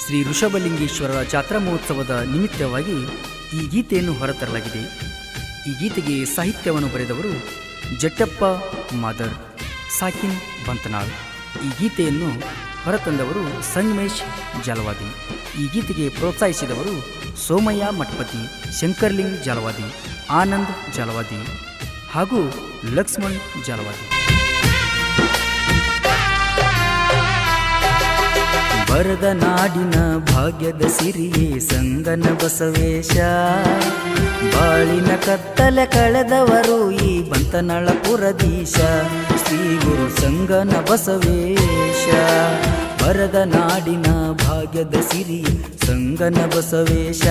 ಶ್ರೀ ಋಷಭಲಿಂಗೇಶ್ವರರ ಜಾತ್ರಾ ಮಹೋತ್ಸವದ ನಿಮಿತ್ತವಾಗಿ ಈ ಗೀತೆಯನ್ನು ಹೊರತರಲಾಗಿದೆ. ಈ ಗೀತೆಗೆ ಸಾಹಿತ್ಯವನ್ನು ಬರೆದವರು ಜಟ್ಟಪ್ಪ ಮಾದರ್, ಸಾಕಿನ್ ಬಂತನಾಳ್. ಈ ಗೀತೆಯನ್ನು ಹೊರತಂದವರು ಸಂಗಮೇಶ್ ಜಾಲವಾದಿ. ಈ ಗೀತೆಗೆ ಪ್ರೋತ್ಸಾಹಿಸಿದವರು ಸೋಮಯ್ಯ ಮಠಪತಿ, ಶಂಕರ್ಲಿಂಗ್ ಜಾಲವಾದಿ, ಆನಂದ್ ಜಾಲವಾದಿ ಹಾಗೂ ಲಕ್ಷ್ಮಣ್ ಜಾಲವಾದಿ. ಬರದ ನಾಡಿನ ಭಾಗ್ಯದ ಸಿರಿಯೇ ಸಂಗನ ಬಸವೇಶ, ಬಾಳಿನ ಕತ್ತಲ ಕಳೆದವರು ಈ ಬಂತನಳಪುರದೀಶ, ಶ್ರೀ ಗುರು ಸಂಗನ ಬಸವೇಶ. ಬರದ ನಾಡಿನ ಭಾಗ್ಯದ ಸಿರಿಯೇ ಸಂಗನ ಬಸವೇಶ,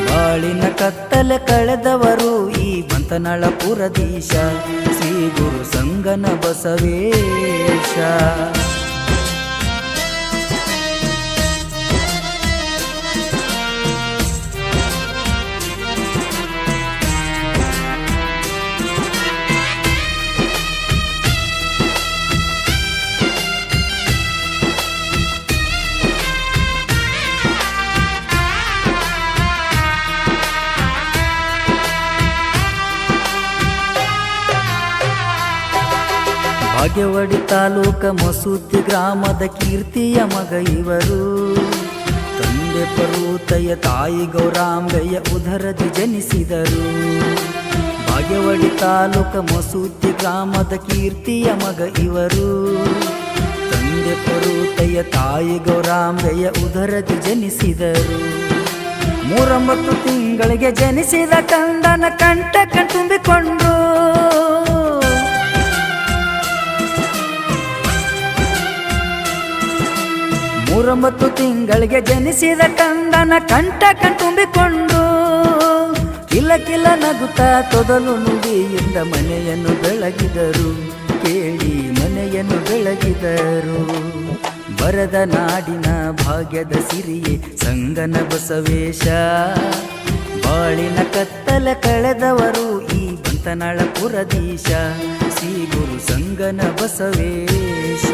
ಬಾಳಿನ ಕತ್ತಲ ಕಳೆದವರು ಈ ಬಂತನಳಪುರದೀಶ, ಶ್ರೀ ಗುರು ಸಂಗನ ಬಸವೇಶ. ಭಾಗ್ಯವಡಿ ತಾಲೂಕ ಮಸೂತಿ ಗ್ರಾಮದ ಕೀರ್ತಿಯ ಮಗ ಇವರು, ತಂದೆ ಪರ್ವತಯ್ಯ ತಾಯಿ ಗೌರಾಂಬೆಯ ಉದರದಿ ಜನಿಸಿದರು. ಭಾಗ್ಯವಡಿ ತಾಲೂಕ ಮಸೂತಿ ಗ್ರಾಮದ ಕೀರ್ತಿಯ ಮಗ ಇವರು, ತಂದೆ ಪರ್ವತಯ್ಯ ತಾಯಿ ಗೌರಾಂಬೆಯ ಉದರದಿ ಜನಿಸಿದರು. 39 ತಿಂಗಳಿಗೆ ಜನಿಸಿದ ಕಂದನ ಕಂಠ ಕಣ್ತುಂಬಿಕೊಂಡ್ರು, 39 ತಿಂಗಳಿಗೆ ಜನಿಸಿದ ಕಂದನ ಕಂಠ ಕಣ್ತುಂಬಿಕೊಂಡು, ಕಿಲ ಕಿಲ ನಗುತ್ತ ತೊದಲು ನುಡಿಯಿಂದ ಮನೆಯನ್ನು ಬೆಳಗಿದರು, ಕೇಳಿ ಮನೆಯನ್ನು ಬೆಳಗಿದರು. ಬರದ ನಾಡಿನ ಭಾಗ್ಯದ ಸಿರಿಯೇ ಸಂಗನ ಬಸವೇಶ, ಬಾಳಿನ ಕತ್ತಲ ಕಳೆದವರು ಈ ಬಂತನಳಪುರದೀಶ, ಶ್ರೀ ಗುರು ಸಂಗನ ಬಸವೇಶ.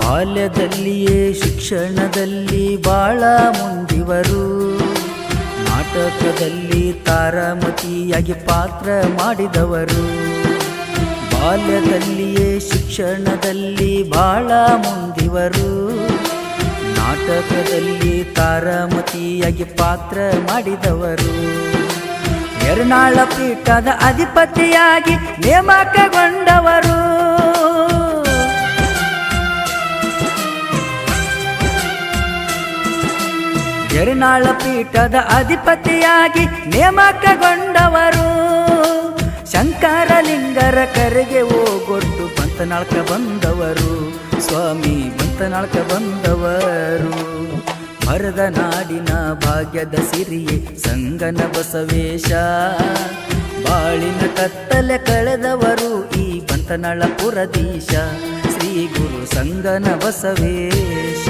ಬಾಲ್ಯದಲ್ಲಿಯೇ ಶಿಕ್ಷಣದಲ್ಲಿ ಬಾಳ ಮುಂದಿವರು, ನಾಟಕದಲ್ಲಿ ತಾರಾಮತಿಯಾಗಿ ಪಾತ್ರ ಮಾಡಿದವರು. ಬಾಲ್ಯದಲ್ಲಿಯೇ ಶಿಕ್ಷಣದಲ್ಲಿ ಬಾಳ ಮುಂದಿವರು, ನಾಟಕದಲ್ಲಿ ತಾರಾಮತಿಯಾಗಿ ಪಾತ್ರ ಮಾಡಿದವರು. ಯರನಾಳ ಪೀಠದ ಅಧಿಪತಿಯಾಗಿ ನೇಮಕಗೊಂಡವರು, ಯರನಾಳ ಪೀಠದ ಅಧಿಪತಿಯಾಗಿ ನೇಮಕಗೊಂಡವರು. ಶಂಕರಲಿಂಗರ ಕರೆಗೆ ಹೋಗೊಟ್ಟು ಬಂತನಾಳ್ಕ ಬಂದವರು, ಸ್ವಾಮಿ ಬಂತನಾಳ್ಕ ಬಂದವರು. ಬರದ ನಾಡಿನ ಭಾಗ್ಯದ ಸಿರಿಯೇ ಸಂಗನ ಬಸವೇಶ, ಬಾಳಿನ ಕತ್ತಲ ಕಳೆದವರು ಈ ಬಂತನಳಪುರದೀಶ, ಶ್ರೀ ಗುರು ಸಂಗನ ಬಸವೇಶ.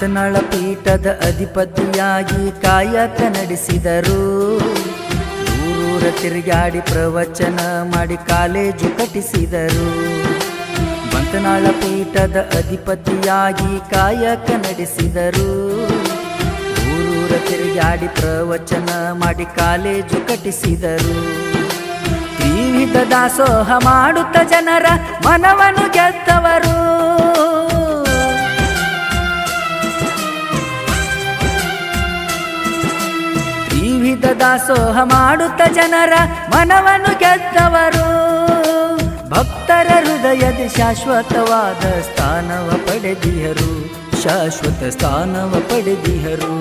ಬಂತನಾಳ ಪೀಠದ ಅಧಿಪತಿಯಾಗಿ ಕಾಯಕ ನಡೆಸಿದರು, ಊರೂರ ತಿರುಗಾಡಿ ಪ್ರವಚನ ಮಾಡಿ ಕಾಲೇಜು ಕಟ್ಟಿಸಿದರು. ಬಂತನಾಳ ಪೀಠದ ಅಧಿಪತಿಯಾಗಿ ಕಾಯಕ ನಡೆಸಿದರು, ಊರೂರ ತಿರುಗಾಡಿ ಪ್ರವಚನ ಮಾಡಿ ಕಾಲೇಜು ಕಟ್ಟಿಸಿದರು. ತ್ರಿವಿಧ ದಾಸೋಹ ಮಾಡುತ್ತ ಜನರ ಮನವನ್ನು ಗೆದ್ದವರು, ವಿವಿಧ ದಾಸೋಹ ಮಾಡುತ್ತ ಜನರ ಮನವನ್ನು ಗೆದ್ದವರು. ಭಕ್ತರ ಹೃದಯದ ಶಾಶ್ವತವಾದ ಸ್ಥಾನವ ಪಡೆದಿಹರು, ಶಾಶ್ವತ ಸ್ಥಾನವ ಪಡೆದಿಹರು.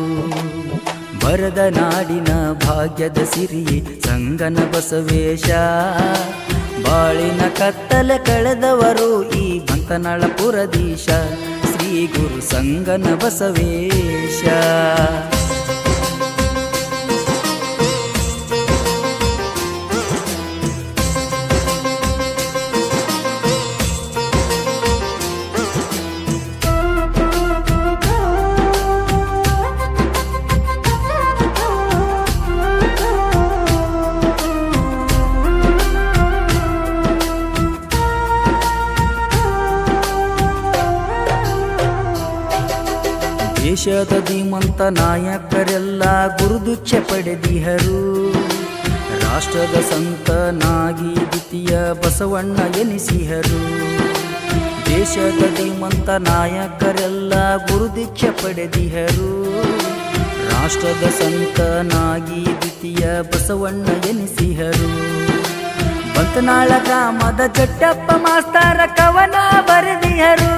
ಬರದ ನಾಡಿನ ಭಾಗ್ಯದ ಸಿರಿಯೇ ಸಂಗನ ಬಸವೇಶ, ಬಾಳಿನ ಕತ್ತಲೆ ಕಳೆದವರು ಈ ಬಂತನಾಳಪುರದೀಶ, ಶ್ರೀ ಗುರು ಸಂಗನ ಬಸವೇಶ. ದೇಶದ ಧೀಮಂತ ನಾಯಕರೆಲ್ಲ ಗುರುದೀಕ್ಷೆ ಪಡೆದಿಹರು, ರಾಷ್ಟ್ರದ ಸಂತನಾಗಿ ದ್ವಿತೀಯ ಬಸವಣ್ಣ ಎನಿಸಿಹರು. ದೇಶದ ಧೀಮಂತ ನಾಯಕರೆಲ್ಲ ಗುರುದೀಕ್ಷೆ ಪಡೆದಿಹರು, ರಾಷ್ಟ್ರದ ಸಂತನಾಗಿ ದ್ವಿತೀಯ ಬಸವಣ್ಣ ಎನಿಸಿಹರು. ಬಂತನಾಳ ಗ್ರಾಮದ ಜಟ್ಟಪ್ಪ ಮಾಸ್ತರ ಕವನ ಬರೆದಿಹರು,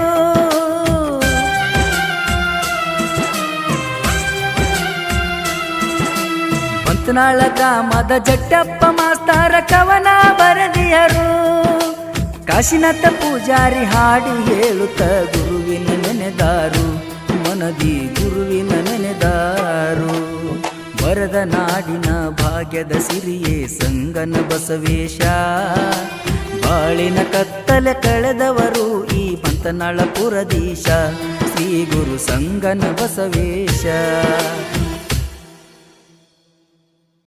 ಬಂತನಾಳ ಗ್ರಾಮದ ಜಟ್ಟಪ್ಪ ಮಾಸ್ತರ ಕವನ ಬರೆದಿಹರು. ಕಾಶಿನಾಥ ಪೂಜಾರಿ ಹಾಡಿ ಹೇಳುತ್ತ ಗುರುವಿನ ನೆನೆದಾರು, ಮನದಿ ಗುರುವಿನ ನೆನೆದಾರು. ಬರದ ನಾಡಿನ ಭಾಗ್ಯದ ಸಿರಿಯೇ ಸಂಗನ ಬಸವೇಶ, ಬಾಳಿನ ಕತ್ತಲೆ ಕಳೆದವರು ಈ ಬಂತನಾಳಪುರದೀಶ, ಶ್ರೀ ಗುರು ಸಂಗನ ಬಸವೇಶ.